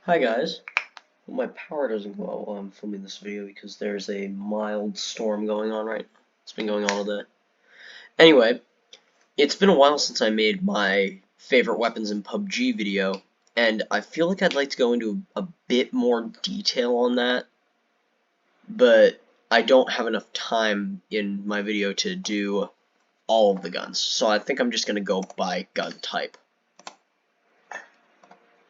Hi guys. Well, my power doesn't go out while I'm filming this video because there's a mild storm going on right now. It's been going on all day. Anyway, it's been a while since I made my favorite weapons in PUBG video, and I feel like I'd like to go into a bit more detail on that, but I don't have enough time in my video to do all of the guns, so I think I'm just going to go by gun type.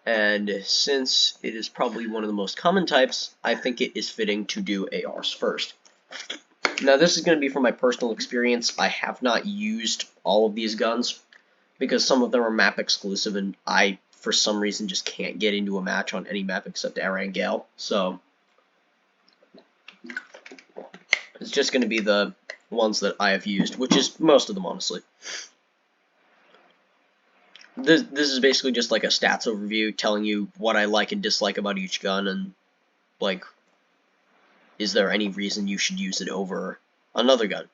And since it is probably one of the most common types, I think it is fitting to do ARs first. Now this is going to be from my personal experience. I have not used all of these guns because some of them are map exclusive and I, for some reason, just can't get into a match on any map except Arangale. So it's just going to be the ones that I have used, which is most of them, honestly. This is basically just like a stats overview telling you what I like and dislike about each gun and, like, is there any reason you should use it over another gun.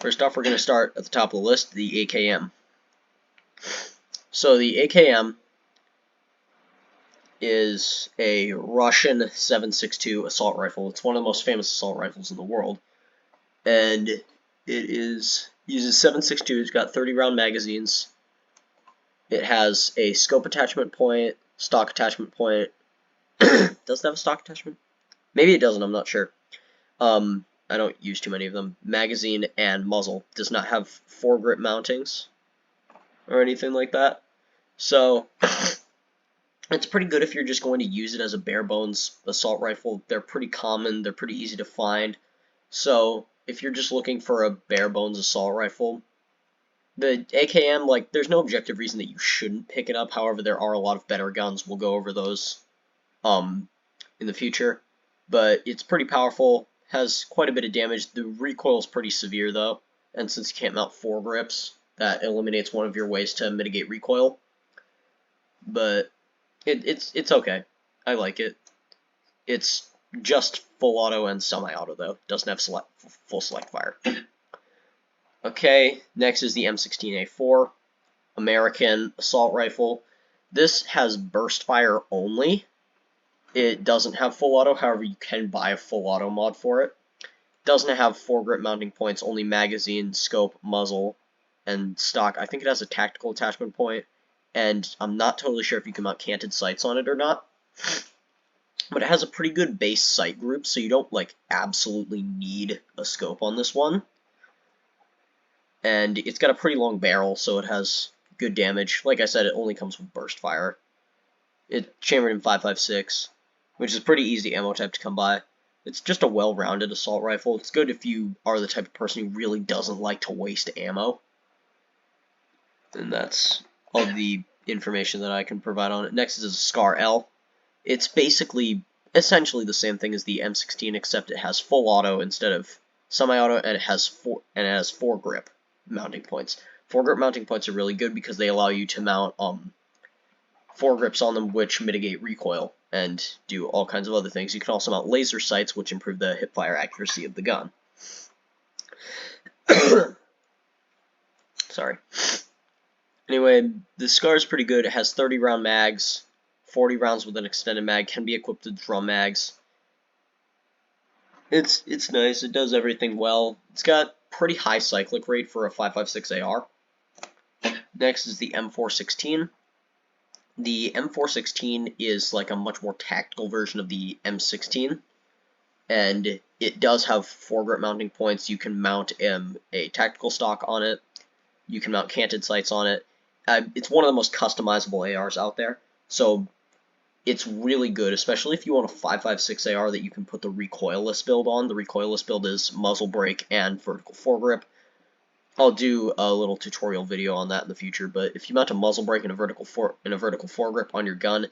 First off, we're going to start at the top of the list, the AKM. So the AKM is a Russian 7.62 assault rifle. It's one of the most famous assault rifles in the world. And it uses 7.62, it's got 30 round magazines. It has a scope attachment point, stock attachment point. Does it have a stock attachment? Maybe it doesn't, I'm not sure. I don't use too many of them. Magazine and muzzle. Does not have foregrip mountings or anything like that. So it's pretty good if you're just going to use it as a bare bones assault rifle. They're pretty common, they're pretty easy to find. So if you're just looking for a bare bones assault rifle, the AKM, like, there's no objective reason that you shouldn't pick it up. However, there are a lot of better guns. We'll go over those in the future. But it's pretty powerful, has quite a bit of damage. The recoil is pretty severe, though. And since you can't mount foregrips, that eliminates one of your ways to mitigate recoil. But it's okay. I like it. It's just full auto and semi-auto, though. Doesn't have full select fire. Okay, next is the M16A4, American assault rifle. This has burst fire only. It doesn't have full auto, however you can buy a full auto mod for it. Doesn't have foregrip mounting points, only magazine, scope, muzzle, and stock. I think it has a tactical attachment point, and I'm not totally sure if you can mount canted sights on it or not. But it has a pretty good base sight group, so you don't, like, absolutely need a scope on this one. And it's got a pretty long barrel, so it has good damage. Like I said, it only comes with burst fire. It's chambered in 5.56, which is a pretty easy ammo type to come by. It's just a well-rounded assault rifle. It's good if you are the type of person who really doesn't like to waste ammo. And that's all the information that I can provide on it. Next is a Scar L. It's basically, essentially the same thing as the M16, except it has full auto instead of semi-auto, and it has foregrip mounting points. Foregrip mounting points are really good because they allow you to mount foregrips on them, which mitigate recoil and do all kinds of other things. You can also mount laser sights, which improve the hipfire accuracy of the gun. Sorry. Anyway, the Scar is pretty good. It has 30 round mags, 40 rounds with an extended mag, can be equipped with drum mags. It's nice. It does everything well. It's got pretty high cyclic rate for a 5.56 AR. Next is the M416. The M416 is like a much more tactical version of the M16, and it does have foregrip mounting points. You can mount a tactical stock on it. You can mount canted sights on it. It's one of the most customizable ARs out there, so it's really good, especially if you want a 5.56 AR that you can put the recoilless build on. The recoilless build is muzzle brake and vertical foregrip. I'll do a little tutorial video on that in the future, but if you mount a muzzle brake and a vertical foregrip on your gun,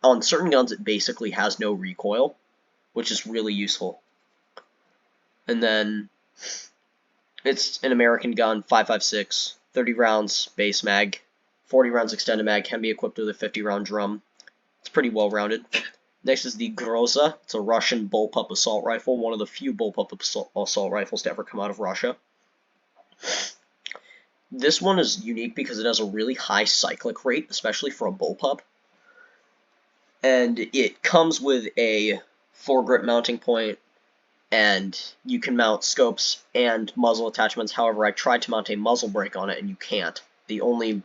on certain guns it basically has no recoil, which is really useful. And then it's an American gun, 5.56, 30 rounds base mag, 40 rounds extended mag, can be equipped with a 50 round drum. It's pretty well rounded. Next is the Groza. It's a Russian bullpup assault rifle, one of the few bullpup assault rifles to ever come out of Russia. This one is unique because it has a really high cyclic rate, especially for a bullpup. and it comes with a foregrip mounting point, and you can mount scopes and muzzle attachments. However, I tried to mount a muzzle brake on it, and you can't. The only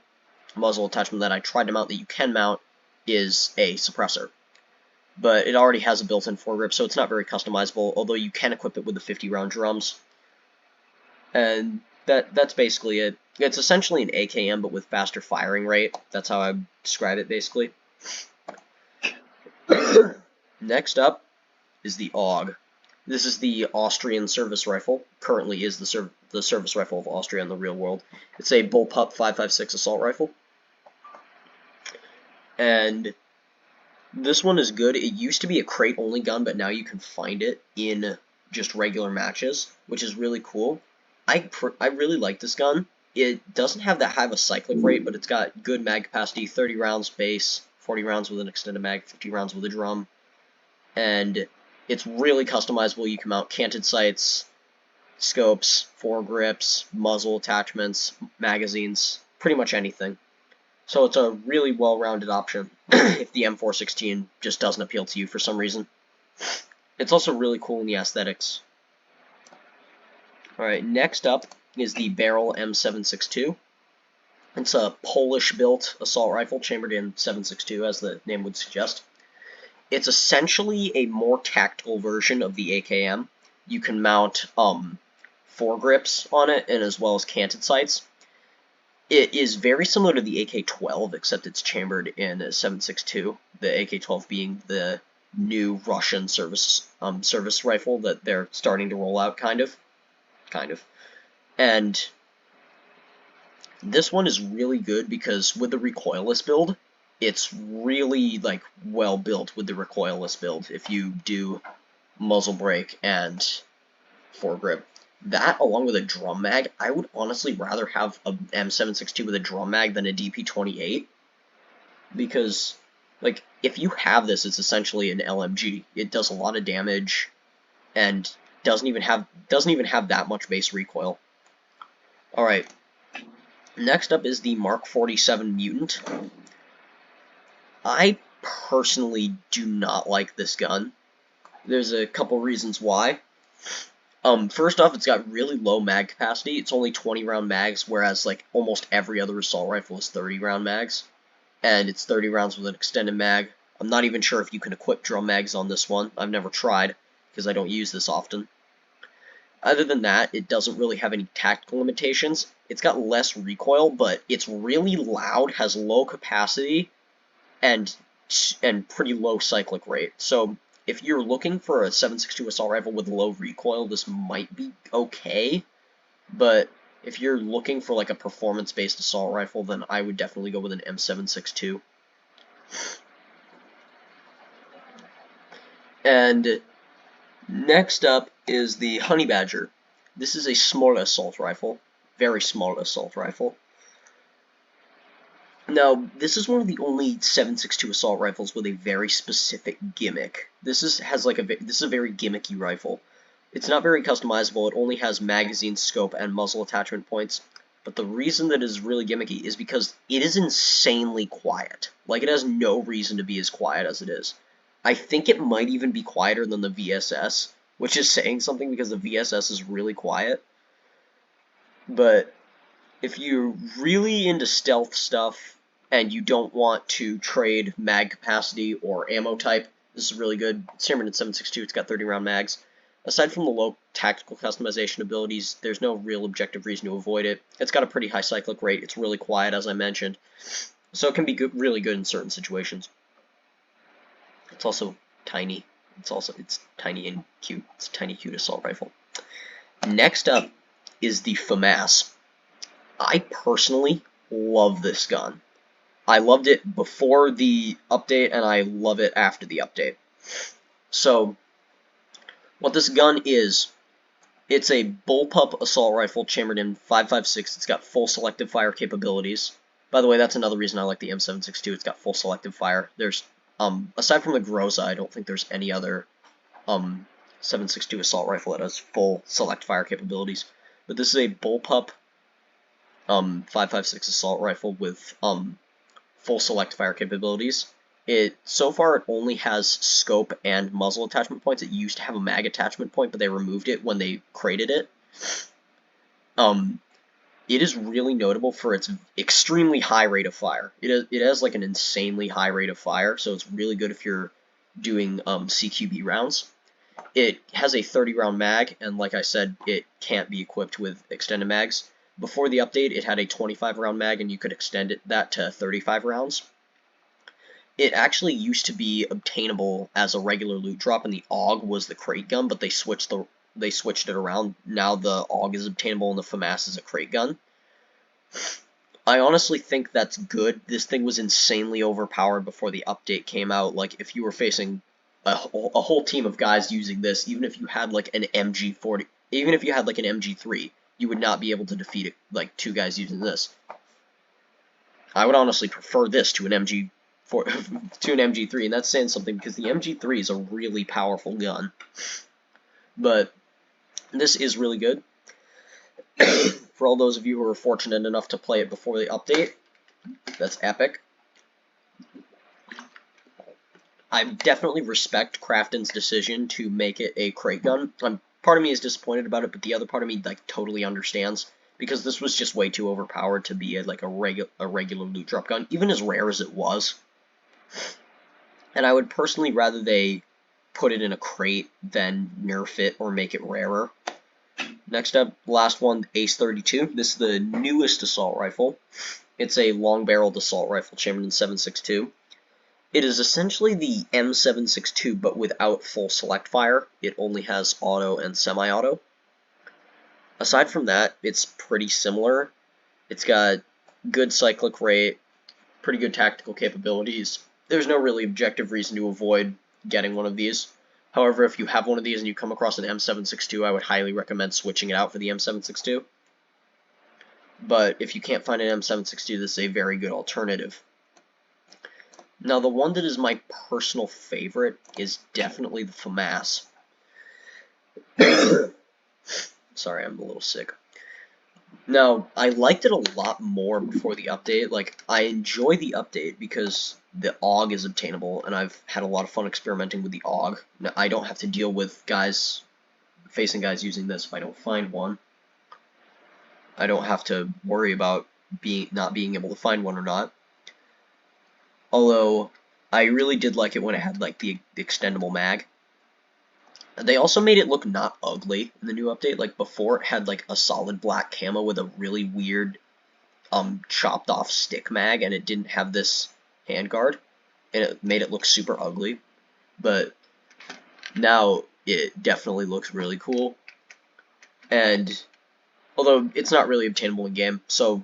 muzzle attachment that I tried to mount that you can mount is a suppressor. But it already has a built-in foregrip, so it's not very customizable, although you can equip it with the 50-round drums. And that's basically it. It's essentially an AKM, but with faster firing rate. That's how I describe it, basically. Next up is the AUG. This is the Austrian service rifle. Currently is the service rifle of Austria in the real world. It's a bullpup 5.56 assault rifle. And this one is good. It used to be a crate-only gun, but now you can find it in just regular matches, which is really cool. I really like this gun. It doesn't have that high of a cyclic rate, but it's got good mag capacity, 30 rounds base, 40 rounds with an extended mag, 50 rounds with a drum. And it's really customizable. You can mount canted sights, scopes, foregrips, muzzle attachments, magazines, pretty much anything. So it's a really well-rounded option if the M416 just doesn't appeal to you for some reason. It's also really cool in the aesthetics. Alright, next up is the Barrel M762. It's a Polish-built assault rifle chambered in 7.62, as the name would suggest. It's essentially a more tactical version of the AKM. You can mount foregrips on it, and as well as canted sights. It is very similar to the AK-12, except it's chambered in a 7.62, the AK-12 being the new Russian service rifle that they're starting to roll out, kind of. And this one is really good because with the recoilless build, it's really well built with the recoilless build if you do muzzle brake and foregrip. That, along with a drum mag, I would honestly rather have a M762 with a drum mag than a DP28, because if you have this, it's essentially an LMG. It does a lot of damage and doesn't even have that much base recoil. All right. Next up is the Mark 47 Mutant. I personally do not like this gun. There's a couple reasons why. First off, it's got really low mag capacity. It's only 20-round mags, whereas almost every other assault rifle is 30-round mags. And it's 30 rounds with an extended mag. I'm not even sure if you can equip drum mags on this one. I've never tried, because I don't use this often. Other than that, it doesn't really have any tactical limitations. It's got less recoil, but it's really loud, has low capacity, and pretty low cyclic rate. So if you're looking for a 7.62 assault rifle with low recoil, this might be okay. But if you're looking for a performance-based assault rifle, then I would definitely go with an M762. And next up is the Honey Badger. This is a small assault rifle, very small assault rifle. Now, this is one of the only 7.62 assault rifles with a very specific gimmick. This is a very gimmicky rifle. It's not very customizable. It only has magazine, scope, and muzzle attachment points. But the reason that it is really gimmicky is because it is insanely quiet. It has no reason to be as quiet as it is. I think it might even be quieter than the VSS, which is saying something because the VSS is really quiet. But if you're really into stealth stuff and you don't want to trade mag capacity or ammo type, this is really good. It's chambered in 7.62. It's got 30-round mags. Aside from the low tactical customization abilities, there's no real objective reason to avoid it. It's got a pretty high cyclic rate. It's really quiet, as I mentioned. So it can be really good in certain situations. It's also tiny. It's tiny and cute. It's a tiny, cute assault rifle. Next up is the FAMAS. I personally love this gun. I loved it before the update, and I love it after the update. So, what this gun is, it's a bullpup assault rifle chambered in 5.56. It's got full selective fire capabilities. By the way, that's another reason I like the M762. It's got full selective fire. There's, aside from the Groza, I don't think there's any other 7.62 assault rifle that has full select fire capabilities. But this is a bullpup 5.56 assault rifle with full select fire capabilities. It so far it only has scope and muzzle attachment points. It used to have a mag attachment point, but they removed it when they created it. It is really notable for its extremely high rate of fire. It has like an insanely high rate of fire, so it's really good if you're doing CQB rounds. It has a 30 round mag, and like I said, it can't be equipped with extended mags. Before the update, it had a 25 round mag, and you could extend that to 35 rounds. It actually used to be obtainable as a regular loot drop, and the AUG was the crate gun, but they switched it around. Now the AUG is obtainable, and the FAMAS is a crate gun. I honestly think that's good. This thing was insanely overpowered before the update came out. Like, if you were facing a whole team of guys using this, even if you had like an MG40, even if you had like an MG3, you would not be able to defeat like 2 guys using this. I would honestly prefer this to an MG3, and that's saying something because the MG3 is a really powerful gun. But this is really good. For all those of you who are fortunate enough to play it before the update, that's epic. I definitely respect Krafton's decision to make it a crate gun. Part of me is disappointed about it, but the other part of me like totally understands, because this was just way too overpowered to be like a regular loot drop gun, even as rare as it was. And I would personally rather they put it in a crate than nerf it or make it rarer. Next up, last one, Ace 32. This is the newest assault rifle. It's a long-barreled assault rifle chambered in 7.62. It is essentially the M762, but without full select fire. It only has auto and semi-auto. Aside from that, it's pretty similar. It's got good cyclic rate, pretty good tactical capabilities. There's no really objective reason to avoid getting one of these. However, if you have one of these and you come across an M762, I would highly recommend switching it out for the M762. But if you can't find an M762, this is a very good alternative. Now, the one that is my personal favorite is definitely the FAMAS. Sorry, I'm a little sick. Now, I liked it a lot more before the update. Like, I enjoy the update because the AUG is obtainable, and I've had a lot of fun experimenting with the AUG. Now, I don't have to deal with facing guys using this if I don't find one. I don't have to worry about not being able to find one or not. Although, I really did like it when it had like the extendable mag. They also made it look not ugly in the new update. Like, before, it had like a solid black camo with a really weird chopped off stick mag, and it didn't have this handguard, and it made it look super ugly. But now it definitely looks really cool. And although it's not really obtainable in game, so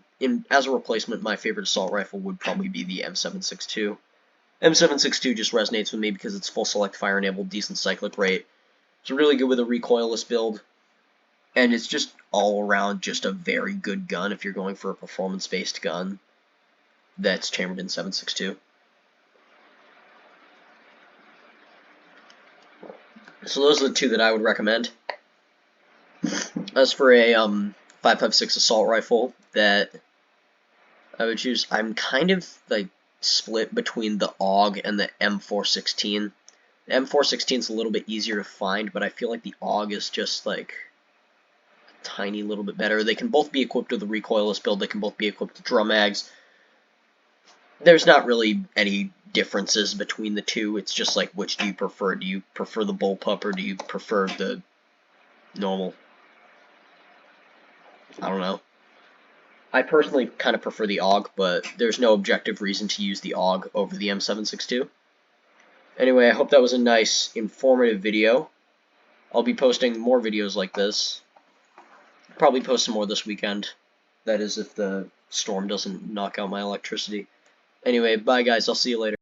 as a replacement, my favorite assault rifle would probably be the M762. M762 just resonates with me because it's full select fire enabled, decent cyclic rate. It's really good with a recoilless build, and it's just all around just a very good gun if you're going for a performance-based gun that's chambered in 7.62. So those are the two that I would recommend. As for a 5.56 assault rifle that I would choose, I'm kind of like split between the AUG and the M416. The M416 is a little bit easier to find, but I feel like the AUG is just like a tiny little bit better. They can both be equipped with a recoilless build. They can both be equipped with drum mags. There's not really any differences between the two. It's just like, which do you prefer? Do you prefer the bullpup, or do you prefer the normal? I don't know. I personally kind of prefer the AUG, but there's no objective reason to use the AUG over the M762. Anyway, I hope that was a nice, informative video. I'll be posting more videos like this. Probably post some more this weekend. That is, if the storm doesn't knock out my electricity. Anyway, bye guys, I'll see you later.